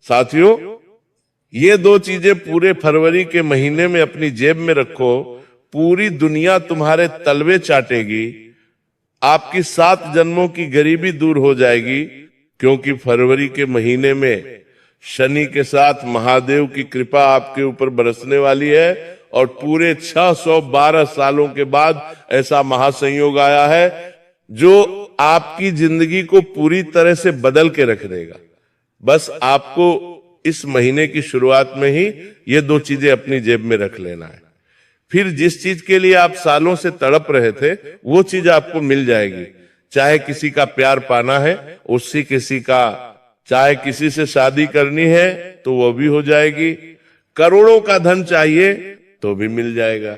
साथियों, ये दो चीजें पूरे फरवरी के महीने में अपनी जेब में रखो, पूरी दुनिया तुम्हारे तलवे चाटेगी, आपकी 7 जन्मों की गरीबी दूर हो जाएगी। क्योंकि फरवरी के महीने में शनि के साथ महादेव की कृपा आपके ऊपर बरसने वाली है और पूरे 612 सालों के बाद ऐसा महासंयोग आया है जो आपकी जिंदगी को पूरी तरह से बदल के रख देगा। बस आपको इस महीने की शुरुआत में ही ये दो चीजें अपनी जेब में रख लेना है। फिर जिस चीज के लिए आप सालों से तड़प रहे थे वो चीज आपको मिल जाएगी। चाहे किसी का प्यार पाना है, उससे किसी का, चाहे किसी से शादी करनी है तो वो भी हो जाएगी, करोड़ों का धन चाहिए तो भी मिल जाएगा,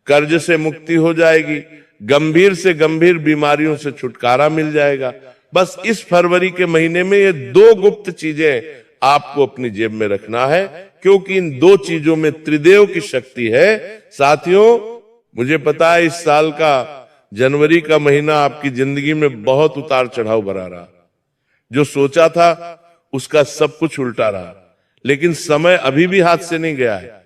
कर्ज से मुक्ति हो जाएगी, गंभीर से गंभीर बीमारियों से छुटकारा मिल जाएगा। बस इस फरवरी के महीने में ये दो गुप्त चीजें आपको अपनी जेब में रखना है, क्योंकि इन दो चीजों में त्रिदेव की शक्ति है। साथियों, मुझे पता है इस साल का जनवरी का महीना आपकी जिंदगी में बहुत उतार चढ़ाव भरा रहा। जो सोचा था उसका सब कुछ उल्टा रहा, लेकिन समय अभी भी हाथ से नहीं गया है।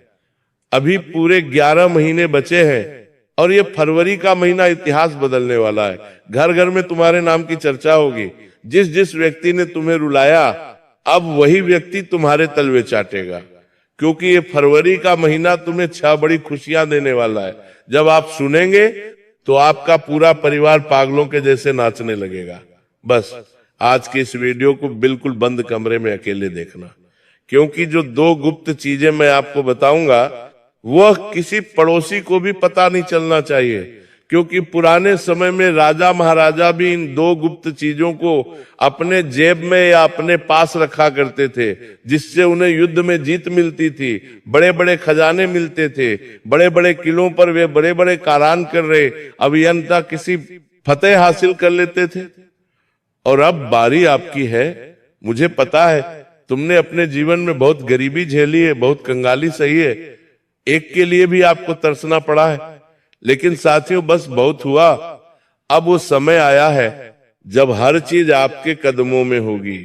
अभी पूरे 11 महीने बचे हैं और ये फरवरी का महीना इतिहास बदलने वाला है। घर घर में तुम्हारे नाम की चर्चा होगी। जिस जिस व्यक्ति ने तुम्हें रुलाया, अब वही व्यक्ति तुम्हारे तलवे चाटेगा, क्योंकि ये फरवरी का महीना तुम्हें 6 बड़ी खुशियां देने वाला है। जब आप सुनेंगे तो आपका पूरा परिवार पागलों के जैसे नाचने लगेगा। बस आज की इस वीडियो को बिल्कुल बंद कमरे में अकेले देखना, क्योंकि जो दो गुप्त चीजें मैं आपको बताऊंगा वह किसी पड़ोसी को भी पता नहीं चलना चाहिए, क्योंकि पुराने समय में राजा महाराजा भी इन दो गुप्त चीजों को अपने जेब में या अपने पास रखा करते थे, जिससे उन्हें युद्ध में जीत मिलती थी, बड़े बड़े खजाने मिलते थे, बड़े बड़े किलों पर वे बड़े बड़े कारान कर रहे अभियंता किसी फतेह हासिल कर लेते थे। और अब बारी आपकी है। मुझे पता है तुमने अपने जीवन में बहुत गरीबी झेली है, बहुत कंगाली सही है, एक के लिए भी आपको तरसना पड़ा है, लेकिन साथियों बस बहुत हुआ। अब वो समय आया है जब हर चीज आपके कदमों में होगी।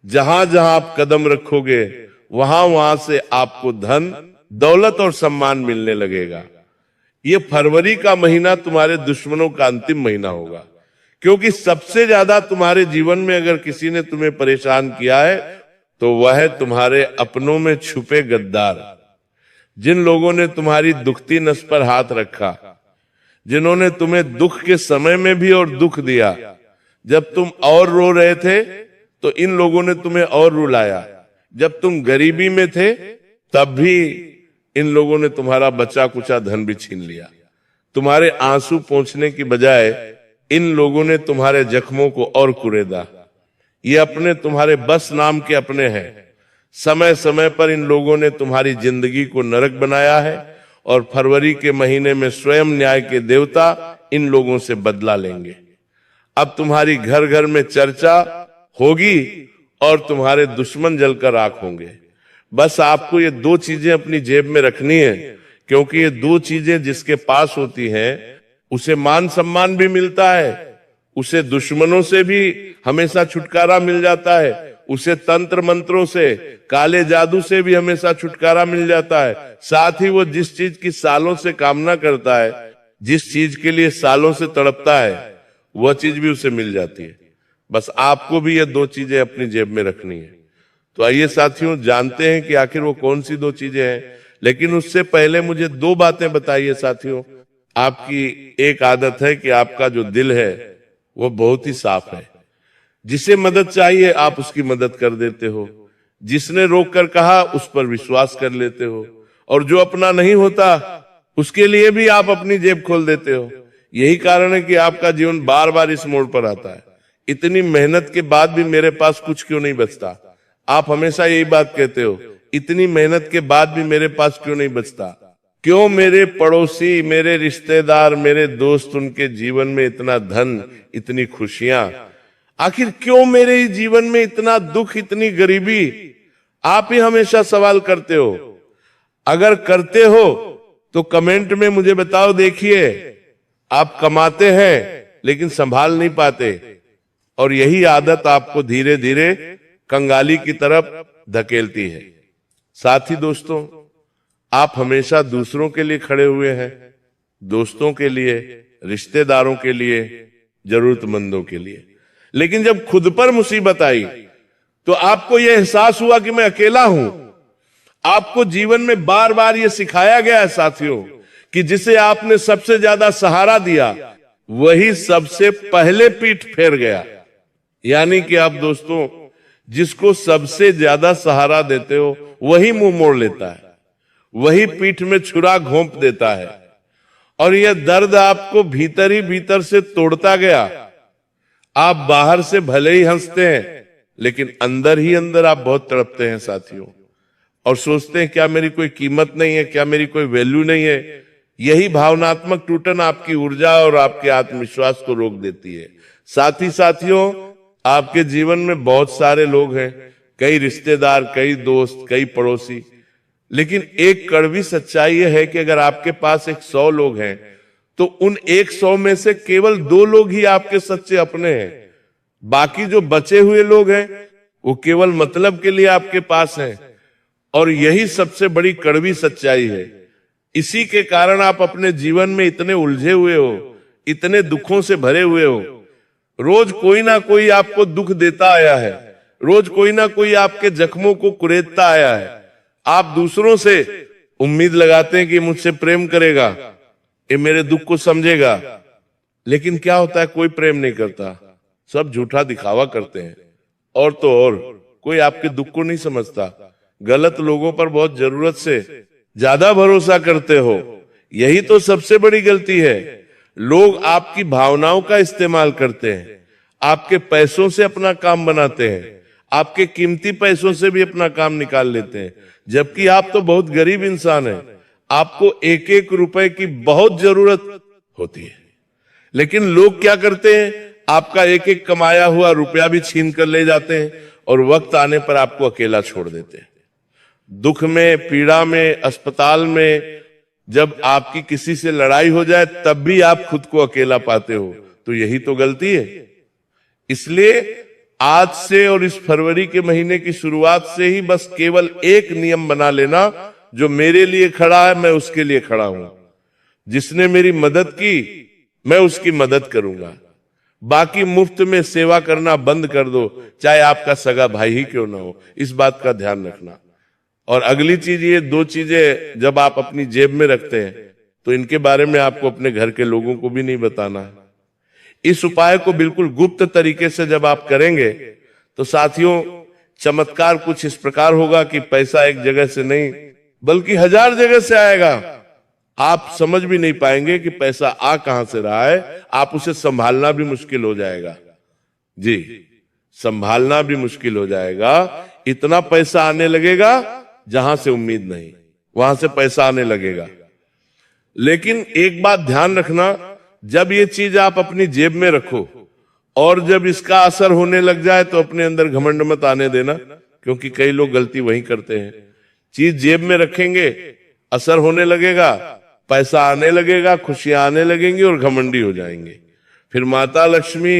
जहां जहां आप कदम रखोगे वहां वहां से आपको धन, दौलत और सम्मान मिलने लगेगा। ये फरवरी का महीना तुम्हारे दुश्मनों का अंतिम महीना होगा, क्योंकि सबसे ज्यादा तुम्हारे जीवन में अगर किसी ने तुम्हें परेशान किया है तो वह है तुम्हारे अपनों में छुपे गद्दार। जिन लोगों ने तुम्हारी दुखती नस पर हाथ रखा, जिन्होंने तुम्हें दुख के समय में भी और दुख दिया, जब तुम और रो रहे थे तो इन लोगों ने तुम्हें और रुलाया, जब तुम गरीबी में थे तब भी इन लोगों ने तुम्हारा बचा कुचा धन भी छीन लिया। तुम्हारे आंसू पोंछने की बजाय इन लोगों ने तुम्हारे जख्मों को और कुरेदा। ये अपने तुम्हारे बस नाम के अपने हैं। समय समय पर इन लोगों ने तुम्हारी जिंदगी को नरक बनाया है और फरवरी के महीने में स्वयं न्याय के देवता इन लोगों से बदला लेंगे। अब तुम्हारी घर घर में चर्चा होगी और तुम्हारे दुश्मन जलकर राख होंगे। बस आपको ये दो चीजें अपनी जेब में रखनी है, क्योंकि ये दो चीजें जिसके पास होती हैं उसे मान सम्मान भी मिलता है, उसे दुश्मनों से भी हमेशा छुटकारा मिल जाता है, उसे तंत्र मंत्रों से, काले जादू से भी हमेशा छुटकारा मिल जाता है। साथ ही वो जिस चीज की सालों से कामना करता है, जिस चीज के लिए सालों से तड़पता है, वह चीज भी उसे मिल जाती है। बस आपको भी ये दो चीजें अपनी जेब में रखनी है। तो आइए साथियों, जानते हैं कि आखिर वो कौन सी दो चीजें हैं। लेकिन उससे पहले मुझे दो बातें बताइए साथियों। आपकी एक आदत है कि आपका जो दिल है वो बहुत ही साफ है। जिसे मदद चाहिए आप उसकी मदद कर देते हो, जिसने रोक कर कहा उस पर विश्वास कर लेते हो, और जो अपना नहीं होता उसके लिए भी आप अपनी जेब खोल देते हो। यही कारण है कि आपका जीवन बार बार इस मोड़ पर आता है। इतनी मेहनत के बाद भी मेरे पास कुछ क्यों नहीं बचता? आप हमेशा यही बात कहते हो, इतनी मेहनत के बाद भी मेरे पास क्यों नहीं बचता? क्यों मेरे पड़ोसी, मेरे रिश्तेदार, मेरे दोस्त, उनके जीवन में इतना धन, इतनी खुशियां, आखिर क्यों मेरे ही जीवन में इतना दुख, इतनी गरीबी? आप ही हमेशा सवाल करते हो। अगर करते हो तो कमेंट में मुझे बताओ। देखिए, आप कमाते हैं लेकिन संभाल नहीं पाते, और यही आदत आपको धीरे धीरे कंगाली की तरफ धकेलती है। साथ ही दोस्तों, आप हमेशा दूसरों के लिए खड़े हुए हैं, दोस्तों के लिए, रिश्तेदारों के लिए, जरूरतमंदों के लिए। लेकिन जब खुद पर मुसीबत आई तो आपको यह एहसास हुआ कि मैं अकेला हूं। आपको जीवन में बार बार यह सिखाया गया है साथियों कि जिसे आपने सबसे ज्यादा सहारा दिया वही सबसे पहले पीठ फेर गया। यानी कि आप दोस्तों, जिसको सबसे ज्यादा सहारा देते हो वही मुंह मोड़ लेता है, वही पीठ में छुरा घोंप देता है। और यह दर्द आपको भीतर ही भीतर से तोड़ता गया। आप बाहर से भले ही हंसते हैं लेकिन अंदर ही अंदर आप बहुत तड़पते हैं साथियों, और सोचते हैं क्या मेरी कोई कीमत नहीं है, क्या मेरी कोई वैल्यू नहीं है। यही भावनात्मक टूटन आपकी ऊर्जा और आपके आत्मविश्वास को रोक देती है। साथ ही साथियों, आपके जीवन में बहुत सारे लोग हैं, कई रिश्तेदार, कई दोस्त, कई पड़ोसी। लेकिन एक कड़वी सच्चाई यह है कि अगर आपके पास 100 लोग हैं तो उन 100 में से केवल 2 लोग ही आपके सच्चे अपने हैं। बाकी जो बचे हुए लोग हैं वो केवल मतलब के लिए आपके पास हैं। और यही सबसे बड़ी कड़वी सच्चाई है। इसी के कारण आप अपने जीवन में इतने उलझे हुए हो, इतने दुखों से भरे हुए हो। रोज कोई ना कोई आपको दुख देता आया है, रोज कोई ना कोई आपके जख्मों को कुरेदता आया है। आप दूसरों से उम्मीद लगाते हैं कि मुझसे प्रेम करेगा, ये मेरे दुख को समझेगा। लेकिन क्या होता है, कोई प्रेम नहीं करता, सब झूठा दिखावा करते हैं। और तो और कोई आपके दुख को नहीं समझता। गलत लोगों पर बहुत जरूरत से ज्यादा भरोसा करते हो, यही तो सबसे बड़ी गलती है। लोग आपकी भावनाओं का इस्तेमाल करते हैं, आपके पैसों से अपना काम बनाते हैं, आपके कीमती पैसों से भी अपना काम निकाल लेते हैं। जबकि आप तो बहुत गरीब इंसान हैं, आपको एक एक रुपए की बहुत जरूरत होती है। लेकिन लोग क्या करते हैं, आपका एक एक कमाया हुआ रुपया भी छीन कर ले जाते हैं और वक्त आने पर आपको अकेला छोड़ देते हैं। दुख में, पीड़ा में, अस्पताल में जब आपकी किसी से लड़ाई हो जाए तब भी आप खुद को अकेला पाते हो। तो यही तो गलती है। इसलिए आज से और इस फरवरी के महीने की शुरुआत से ही बस केवल एक नियम बना लेना, जो मेरे लिए खड़ा है मैं उसके लिए खड़ा हूं, जिसने मेरी मदद की मैं उसकी मदद करूंगा। बाकी मुफ्त में सेवा करना बंद कर दो, चाहे आपका सगा भाई ही क्यों ना हो। इस बात का ध्यान रखना। और अगली चीज, ये 2 चीजें जब आप अपनी जेब में रखते हैं तो इनके बारे में आपको अपने घर के लोगों को भी नहीं बताना है। इस उपाय को बिल्कुल गुप्त तरीके से जब आप करेंगे तो साथियों, चमत्कार कुछ इस प्रकार होगा कि पैसा एक जगह से नहीं बल्कि 1000 जगह से आएगा। आप समझ भी नहीं पाएंगे कि पैसा आ कहां से रहा है। आप उसे संभालना भी मुश्किल हो जाएगा। जी, संभालना भी मुश्किल हो जाएगा। इतना पैसा आने लगेगा जहां से उम्मीद नहीं, वहां से पैसा आने लगेगा। लेकिन एक बात ध्यान रखना, जब ये चीज आप अपनी जेब में रखो और जब इसका असर होने लग जाए तो अपने अंदर घमंड मत आने देना, क्योंकि कई लोग गलती वही करते हैं। चीज जेब में रखेंगे, असर होने लगेगा, पैसा आने लगेगा, खुशियां आने लगेंगी और घमंडी हो जाएंगे। फिर माता लक्ष्मी,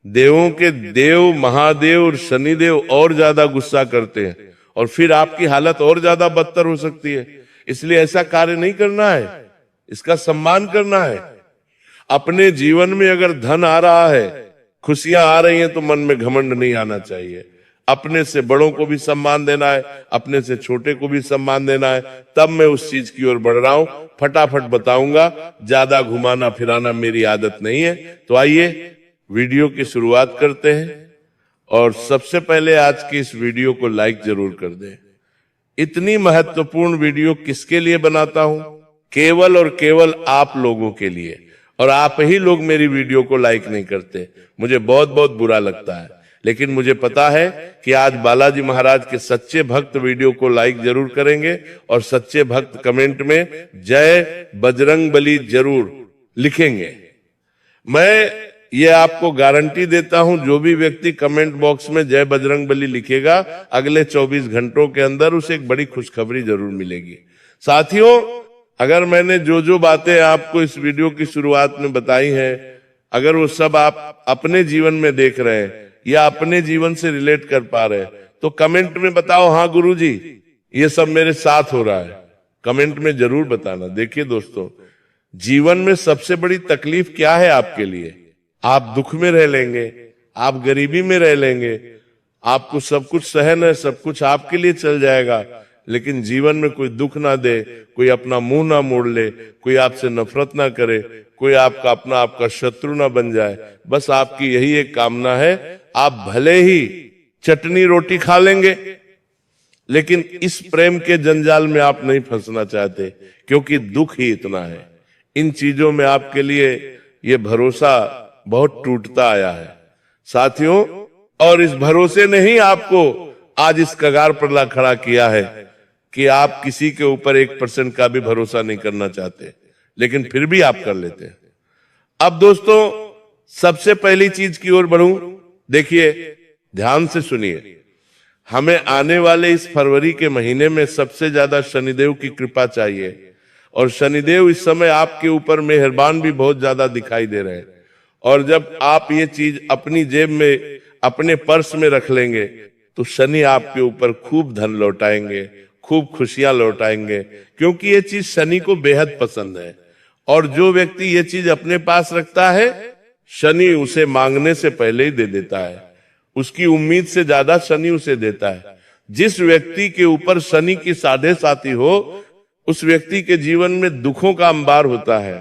देवों के देव महादेव और शनिदेव और ज्यादा गुस्सा करते हैं और फिर आपकी हालत और ज्यादा बदतर हो सकती है। इसलिए ऐसा कार्य नहीं करना है, इसका सम्मान करना है। अपने जीवन में अगर धन आ रहा है, खुशियां आ रही हैं, तो मन में घमंड नहीं आना चाहिए। अपने से बड़ों को भी सम्मान देना है, अपने से छोटे को भी सम्मान देना है। तब मैं उस चीज की ओर बढ़ रहा हूं। फटाफट बताऊंगा, ज्यादा घुमाना फिराना मेरी आदत नहीं है। तो आइए वीडियो की शुरुआत करते हैं। और सबसे पहले आज की इस वीडियो को लाइक जरूर कर दें। इतनी महत्वपूर्ण वीडियो किसके लिए बनाता हूं? केवल और केवल आप लोगों के लिए। और आप ही लोग मेरी वीडियो को लाइक नहीं करते, मुझे बहुत बहुत बुरा लगता है। लेकिन मुझे पता है कि आज बालाजी महाराज के सच्चे भक्त वीडियो को लाइक जरूर करेंगे और सच्चे भक्त कमेंट में जय बजरंगबली जरूर लिखेंगे। मैं ये आपको गारंटी देता हूं, जो भी व्यक्ति कमेंट बॉक्स में जय बजरंगबली लिखेगा, अगले 24 घंटों के अंदर उसे एक बड़ी खुशखबरी जरूर मिलेगी। साथियों, अगर मैंने जो जो बातें आपको इस वीडियो की शुरुआत में बताई हैं, अगर वो सब आप अपने जीवन में देख रहे हैं या अपने जीवन से रिलेट कर पा रहे हैं, तो कमेंट में बताओ, हाँ गुरुजी ये सब मेरे साथ हो रहा है। कमेंट में जरूर बताना। देखिए दोस्तों, जीवन में सबसे बड़ी तकलीफ क्या है आपके लिए? आप दुख में रह लेंगे, आप गरीबी में रह लेंगे, आपको सब कुछ सहन है, सब कुछ आपके लिए चल जाएगा, लेकिन जीवन में कोई दुख ना दे, कोई अपना मुंह ना मोड़ ले, कोई आपसे नफरत ना करे, कोई आपका शत्रु ना बन जाए। बस आपकी यही एक कामना है। आप भले ही चटनी रोटी खा लेंगे, लेकिन इस प्रेम के जंजाल में आप नहीं फंसना चाहते, क्योंकि दुख ही इतना है। इन चीजों में आपके लिए ये भरोसा बहुत टूटता आया है साथियों, और इस भरोसे ने ही आपको आज इस कगार पर ला खड़ा किया है कि आप किसी के ऊपर 1% का भी भरोसा नहीं करना चाहते, लेकिन फिर भी आप कर लेते हैं। अब दोस्तों, सबसे पहली चीज की ओर बढ़ूं। देखिए, ध्यान से सुनिए। हमें आने वाले इस फरवरी के महीने में सबसे ज्यादा शनिदेव की कृपा चाहिए, और शनिदेव इस समय आपके ऊपर मेहरबान भी बहुत ज्यादा दिखाई दे रहे हैं। और जब आप ये चीज अपनी जेब में, अपने पर्स में रख लेंगे, तो शनि आपके ऊपर खूब धन लौटाएंगे, खूब खुशियां लौटाएंगे, क्योंकि ये चीज शनि को बेहद पसंद है। और जो व्यक्ति ये चीज अपने पास रखता है, शनि उसे मांगने से पहले ही दे देता है। उसकी उम्मीद से ज्यादा शनि उसे देता है। जिस व्यक्ति के ऊपर शनि की साढ़े साती हो, उस व्यक्ति के जीवन में दुखों का अंबार होता है,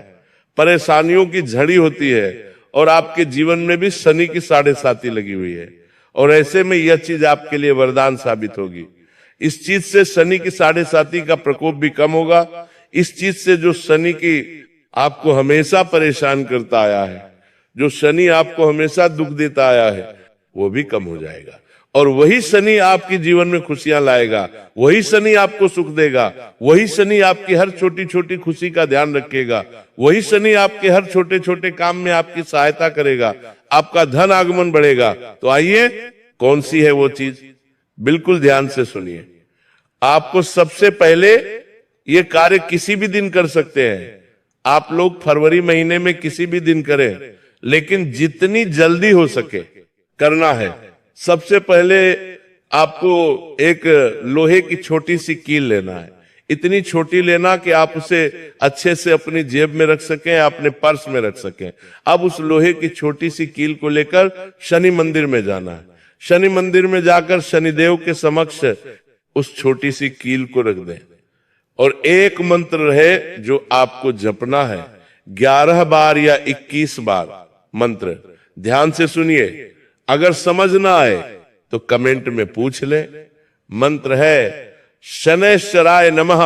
परेशानियों की झड़ी होती है, और आपके जीवन में भी शनि की साढ़े साती लगी हुई है। और ऐसे में यह चीज आपके लिए वरदान साबित होगी। इस चीज से शनि की साढ़े साती का प्रकोप भी कम होगा। इस चीज से जो शनि की आपको हमेशा परेशान करता आया है, जो शनि आपको हमेशा दुख देता आया है, वो भी कम हो जाएगा। और वही शनि आपके जीवन में खुशियां लाएगा, वही शनि आपको सुख देगा, वही शनि आपकी हर छोटी छोटी खुशी का ध्यान रखेगा, वही शनि आपके हर छोटे छोटे काम में आपकी सहायता करेगा, आपका धन आगमन बढ़ेगा। तो आइए, कौन सी है वो चीज? बिल्कुल ध्यान से सुनिए। आपको सबसे पहले ये कार्य किसी भी दिन कर सकते हैं। आप लोग फरवरी महीने में किसी भी दिन करें, लेकिन जितनी जल्दी हो सके करना है। सबसे पहले आपको एक लोहे की छोटी सी कील लेना है। इतनी छोटी लेना कि आप उसे अच्छे से अपनी जेब में रख सकें, अपने पर्स में रख सकें। अब उस लोहे की छोटी सी कील को लेकर शनि मंदिर में जाना है। शनि मंदिर में जाकर शनिदेव के समक्ष उस छोटी सी कील को रख दें, और एक मंत्र रहे जो आपको जपना है 11 बार या 21 बार मंत्र। ध्यान से सुनिए। अगर समझ ना आए तो कमेंट में पूछ ले। मंत्र है शनैश्चराय नमः।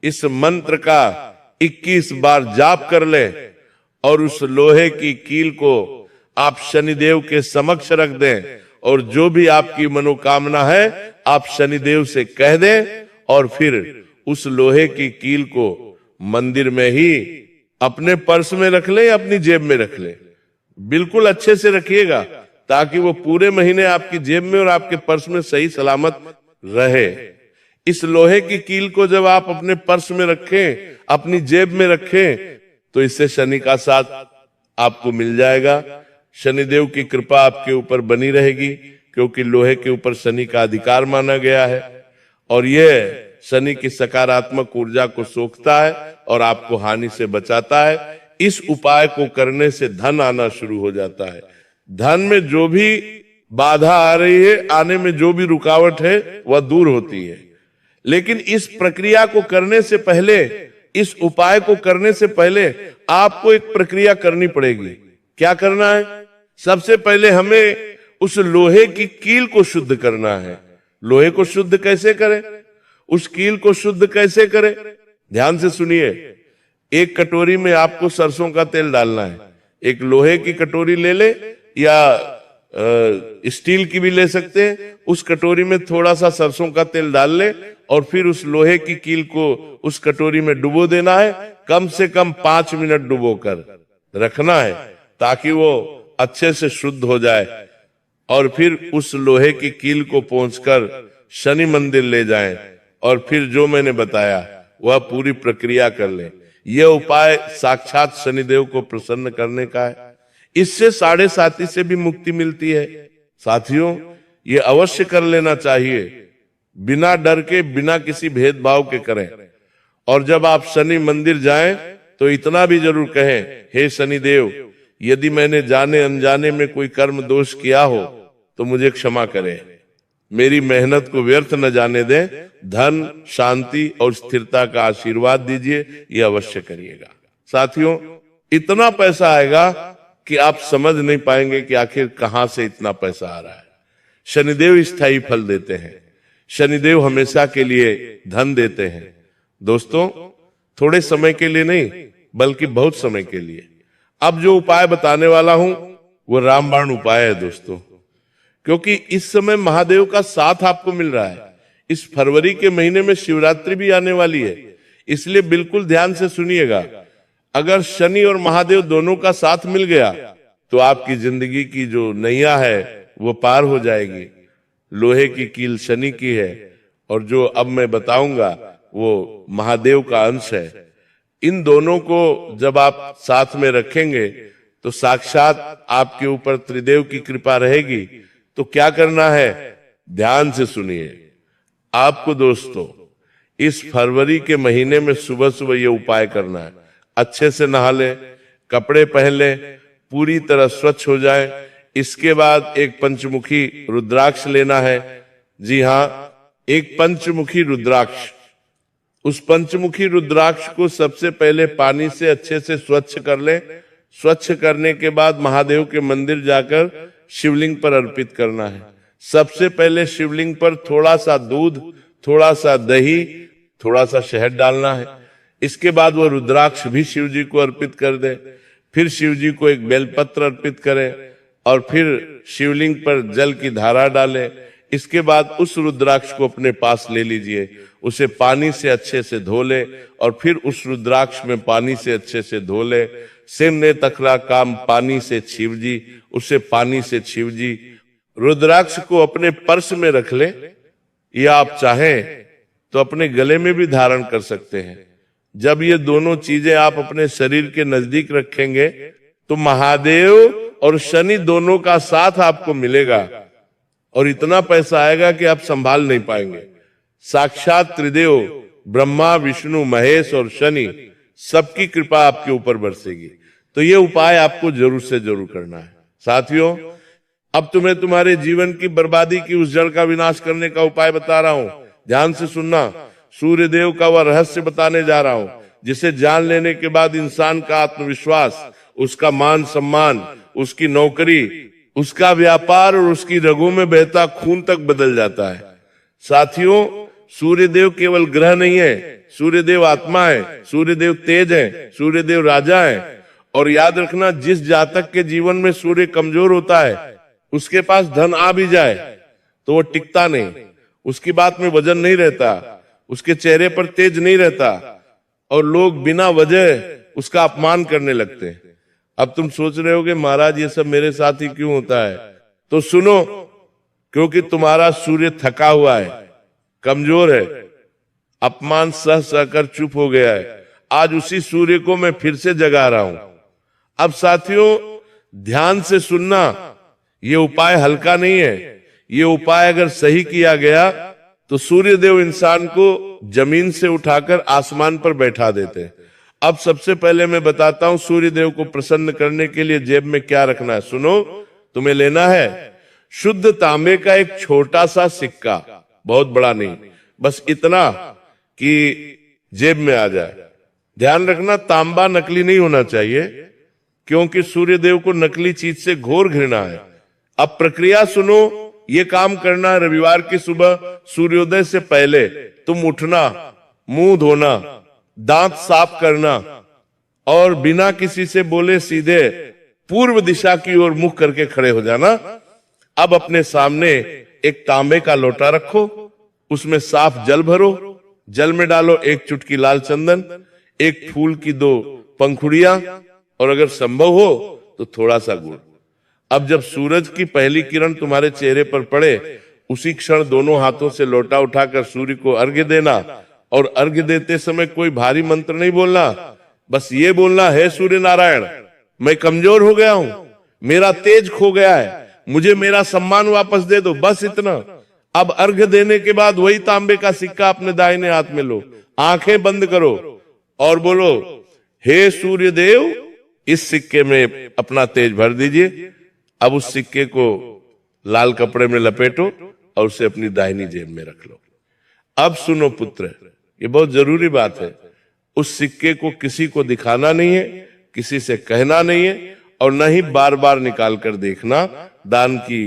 इस मंत्र का 21 बार जाप कर ले, और उस लोहे की कील को आप शनिदेव के समक्ष रख दें, और जो भी आपकी मनोकामना है आप शनिदेव से कह दें, और फिर उस लोहे की कील को मंदिर में ही अपने पर्स में रख ले, अपनी जेब में रख ले। बिल्कुल अच्छे से रखिएगा, ताकि वो पूरे महीने आपकी जेब में और आपके पर्स में सही सलामत रहे। इस लोहे की कील को जब आप अपने पर्स में रखें, अपनी जेब में रखें, तो इससे शनि का साथ आपको मिल जाएगा। शनिदेव की कृपा आपके ऊपर बनी रहेगी, क्योंकि लोहे के ऊपर शनि का अधिकार माना गया है, और यह शनि की सकारात्मक ऊर्जा को सोखता है और आपको हानि से बचाता है। इस उपाय को करने से धन आना शुरू हो जाता है। धन में जो भी बाधा आ रही है, आने में जो भी रुकावट है, वह दूर होती है। लेकिन इस प्रक्रिया को करने से पहले, इस उपाय को करने से पहले आपको एक प्रक्रिया करनी पड़ेगी। क्या करना है? सबसे पहले हमें उस लोहे की कील को शुद्ध करना है। लोहे को शुद्ध कैसे करें? उस कील को शुद्ध कैसे करें? ध्यान से सुनिए। एक कटोरी में आपको सरसों का तेल डालना है। एक लोहे की कटोरी ले ले, या स्टील की भी ले सकते हैं। उस कटोरी में थोड़ा सा सरसों का तेल डाल ले, और फिर उस लोहे की कील को उस कटोरी में डुबो देना है। कम से कम 5 मिनट डुबो कर रखना है, ताकि वो अच्छे से शुद्ध हो जाए। और फिर उस लोहे की कील को पहुंचकर शनि मंदिर ले जाएं, और फिर जो मैंने बताया वह पूरी प्रक्रिया कर लें। यह उपाय साक्षात शनिदेव को प्रसन्न करने का है। इससे साढ़े साती से भी मुक्ति मिलती है। साथियों, ये अवश्य कर लेना चाहिए, बिना डर के, बिना किसी भेदभाव के करें। और जब आप शनि मंदिर जाएं तो इतना भी जरूर कहें, हे शनिदेव, यदि मैंने जाने अनजाने में कोई कर्म दोष किया हो तो मुझे क्षमा करें, मेरी मेहनत को व्यर्थ न जाने दें, धन, शांति और स्थिरता का आशीर्वाद दीजिए, ये अवश्य करिएगा। साथियों, इतना पैसा आएगा कि आप समझ नहीं पाएंगे कि आखिर कहां से इतना पैसा आ रहा है। शनिदेव स्थायी फल देते हैं, शनिदेव हमेशा के लिए धन देते हैं। दोस्तों, थोड़े समय के लिए नहीं बल्कि बहुत समय के लिए। अब जो उपाय बताने वाला हूं वो रामबाण उपाय है दोस्तों, क्योंकि इस समय महादेव का साथ आपको मिल रहा है। इस फरवरी के महीने में शिवरात्रि भी आने वाली है, इसलिए बिल्कुल ध्यान से सुनिएगा। अगर शनि और महादेव दोनों का साथ मिल गया तो आपकी जिंदगी की जो नैया है वो पार हो जाएगी। लोहे की कील शनि की है और जो अब मैं बताऊंगा वो महादेव का अंश है। इन दोनों को जब आप साथ में रखेंगे तो साक्षात आपके ऊपर त्रिदेव की कृपा रहेगी। तो क्या करना है, ध्यान से सुनिए। आपको दोस्तों इस फरवरी के महीने में सुबह सुबह ये उपाय करना है। अच्छे से नहा ले, कपड़े पहन ले, पूरी तरह स्वच्छ हो जाए। इसके बाद एक पंचमुखी रुद्राक्ष लेना है। जी हां, एक पंचमुखी रुद्राक्ष। उस पंचमुखी रुद्राक्ष को सबसे पहले पानी से अच्छे से स्वच्छ कर ले। स्वच्छ करने के बाद महादेव के मंदिर जाकर शिवलिंग पर अर्पित करना है। सबसे पहले शिवलिंग पर थोड़ा सा दूध, थोड़ा सा दही, थोड़ा सा शहद डालना है। इसके बाद वो रुद्राक्ष भी शिव जी को अर्पित कर दे। फिर शिव जी को एक बेलपत्र अर्पित करें और फिर शिवलिंग पर जल की धारा डालें। इसके बाद उस रुद्राक्ष को अपने पास ले लीजिए, उसे पानी से अच्छे से धो ले और फिर उस रुद्राक्ष में पानी से अच्छे से धो ले। सिमने तकरा काम पानी से शिव जी, उसे पानी से शिव जी। रुद्राक्ष को अपने पर्स में रख ले या आप चाहें तो अपने गले में भी धारण कर सकते हैं। जब ये दोनों चीजें आप अपने शरीर के नजदीक रखेंगे तो महादेव और शनि दोनों का साथ आपको मिलेगा और इतना पैसा आएगा कि आप संभाल नहीं पाएंगे। साक्षात त्रिदेव ब्रह्मा, विष्णु, महेश और शनि सबकी कृपा आपके ऊपर बरसेगी। तो ये उपाय आपको जरूर से जरूर करना है। साथियों, अब तुम्हें तुम्हारे जीवन की बर्बादी की उस जड़ का विनाश करने का उपाय बता रहा हूं। ध्यान से सुनना। सूर्य देव का वह रहस्य बताने जा रहा हूं जिसे जान लेने के बाद इंसान का आत्मविश्वास, उसका मान सम्मान, उसकी नौकरी, उसका व्यापार और उसकी रगों में बहता खून तक बदल जाता है। साथियों, सूर्यदेव केवल ग्रह नहीं है, सूर्यदेव आत्मा है, सूर्यदेव तेज है, सूर्यदेव राजा है। और याद रखना, जिस जातक के जीवन में सूर्य कमजोर होता है उसके पास धन आ भी जाए तो वो टिकता नहीं, उसकी बात में वजन नहीं रहता, उसके चेहरे पर तेज नहीं रहता और लोग बिना वजह उसका अपमान करने लगते हैं। अब तुम सोच रहे होगे महाराज ये सब मेरे साथ ही क्यों होता है? तो सुनो, क्योंकि तुम्हारा सूर्य थका हुआ है, कमजोर है, अपमान सह सहकर चुप हो गया है। आज उसी सूर्य को मैं फिर से जगा रहा हूं। अब साथियों ध्यान से सुनना, ये उपाय हल्का नहीं है। ये उपाय अगर सही किया गया तो सूर्य देव इंसान को जमीन से उठाकर आसमान पर बैठा देते हैं। अब सबसे पहले मैं बताता हूं सूर्य देव को प्रसन्न करने के लिए जेब में क्या रखना है। सुनो, तुम्हें लेना है शुद्ध तांबे का एक छोटा सा सिक्का, बहुत बड़ा नहीं, बस इतना कि जेब में आ जाए। ध्यान रखना, तांबा नकली नहीं होना चाहिए क्योंकि सूर्य देव को नकली चीज से घोर घृणा है। अब प्रक्रिया सुनो, ये काम करना है रविवार की सुबह सूर्योदय से पहले। तुम उठना, मुंह धोना, दांत साफ करना और बिना किसी से बोले सीधे पूर्व दिशा की ओर मुख करके खड़े हो जाना। अब अपने सामने एक तांबे का लोटा रखो, उसमें साफ जल भरो, जल में डालो एक चुटकी लाल चंदन, एक फूल की 2 पंखुड़ियां और अगर संभव हो तो थोड़ा सा गुड़। अब जब सूरज की पहली किरण तुम्हारे चेहरे पर पड़े उसी क्षण दोनों हाथों से लोटा उठाकर सूर्य को अर्घ्य देना और अर्घ्य देते समय कोई भारी मंत्र नहीं बोलना, बस ये बोलना, हे सूर्य नारायण, मैं कमजोर हो गया हूं, मेरा तेज खो गया है, मुझे मेरा सम्मान वापस दे दो, बस इतना। अब अर्घ देने के बाद वही तांबे का सिक्का अपने दाहिने हाथ में लो, आंखें बंद करो और बोलो, हे सूर्य देव, इस सिक्के में अपना तेज भर दीजिए। अब उस सिक्के को लाल कपड़े में लपेटो और उसे अपनी दाहिनी जेब में रख लो। अब सुनो पुत्र, ये बहुत जरूरी बात है, उस सिक्के को किसी को दिखाना नहीं है, किसी से कहना नहीं है, और न ही बार बार निकाल कर देखना, दान की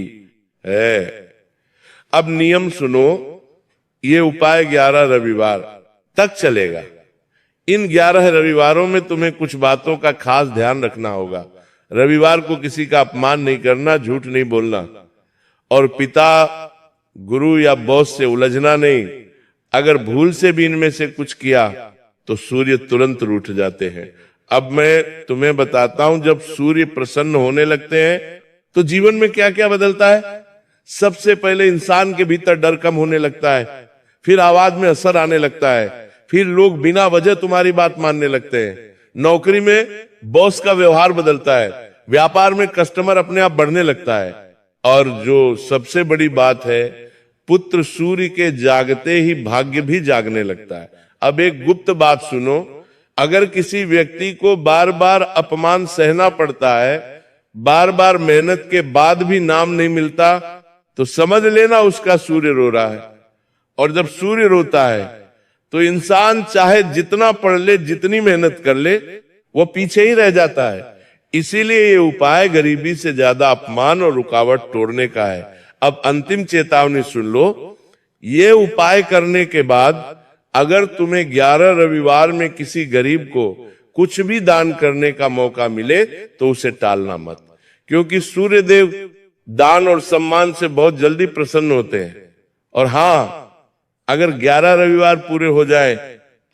है। अब नियम सुनो, ये उपाय 11 रविवार तक चलेगा। इन 11 रविवारों में तुम्हें कुछ बातों का खास ध्यान रखना होगा। रविवार को किसी का अपमान नहीं करना, झूठ नहीं बोलना, और पिता, गुरु या बॉस से उलझना नहीं। अगर भूल से भी इनमें से कुछ किया तो सूर्य तुरंत रूठ जाते हैं। अब मैं तुम्हें बताता हूं, जब सूर्य प्रसन्न होने लगते हैं तो जीवन में क्या क्या बदलता है। सबसे पहले इंसान के भीतर डर कम होने लगता है, फिर आवाज में असर आने लगता है, फिर लोग बिना वजह तुम्हारी बात मानने लगते हैं। नौकरी में बॉस का व्यवहार बदलता है, व्यापार में कस्टमर अपने आप बढ़ने लगता है, और जो सबसे बड़ी बात है, पुत्र सूर्य के जागते ही भाग्य भी जागने लगता है। अब एक गुप्त बात सुनो, अगर किसी व्यक्ति को बार बार अपमान सहना पड़ता है, बार बार मेहनत के बाद भी नाम नहीं मिलता, तो समझ लेना उसका सूर्य रो रहा है। और जब सूर्य रोता है तो इंसान चाहे जितना पढ़ ले, जितनी मेहनत कर ले, वो पीछे ही रह जाता है। इसीलिए ये उपाय गरीबी से ज्यादा अपमान और रुकावट तोड़ने का है। अब अंतिम चेतावनी सुन लो, ये उपाय करने के बाद अगर तुम्हें 11 रविवार में किसी गरीब को कुछ भी दान करने का मौका मिले तो उसे टालना मत, क्योंकि सूर्य देव दान और सम्मान से बहुत जल्दी प्रसन्न होते हैं। और हाँ, अगर 11 रविवार पूरे हो जाए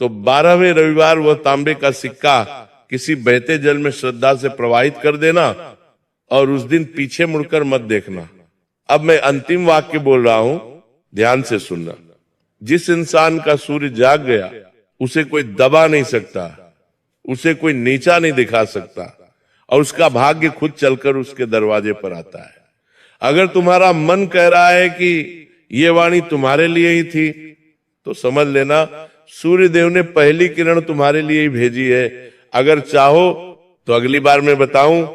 तो 12वें रविवार वह तांबे का सिक्का किसी बहते जल में श्रद्धा से प्रवाहित कर देना, और उस दिन पीछे मुड़कर मत देखना। अब मैं अंतिम वाक्य बोल रहा हूं, ध्यान से सुनना। जिस इंसान का सूर्य जाग गया उसे कोई दबा नहीं सकता, उसे कोई नीचा नहीं दिखा सकता, और उसका भाग्य खुद चलकर उसके दरवाजे पर आता है। अगर तुम्हारा मन कह रहा है कि ये वाणी तुम्हारे लिए ही थी, तो समझ लेना सूर्य देव ने पहली किरण तुम्हारे लिए ही भेजी है। अगर चाहो तो अगली बार मैं बताऊं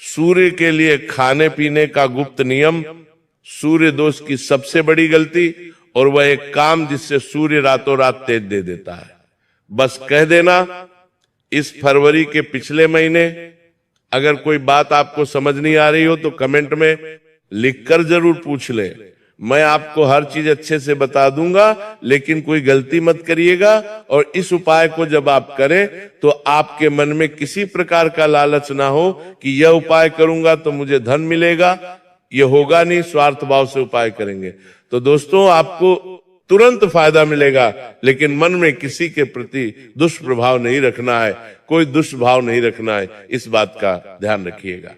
सूर्य के लिए खाने पीने का गुप्त नियम, सूर्य दोष की सबसे बड़ी गलती, और वह एक काम जिससे सूर्य रातों रात तेज दे देता है। बस कह देना, इस फरवरी के पिछले महीने अगर कोई बात आपको समझ नहीं आ रही हो तो कमेंट में लिखकर जरूर पूछ ले। मैं आपको हर चीज अच्छे से बता दूंगा, लेकिन कोई गलती मत करिएगा। और इस उपाय को जब आप करें तो आपके मन में किसी प्रकार का लालच ना हो कि यह उपाय करूंगा तो मुझे धन मिलेगा, ये होगा नहीं। स्वार्थ भाव से उपाय करेंगे तो दोस्तों आपको तुरंत फायदा मिलेगा, लेकिन मन में किसी के प्रति दुष्प्रभाव नहीं रखना है, कोई दुष्भाव नहीं रखना है, इस बात का ध्यान रखिएगा।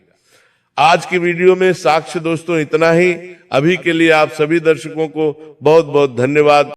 आज की वीडियो में साक्ष्य दोस्तों इतना ही। अभी के लिए आप सभी दर्शकों को बहुत बहुत धन्यवाद।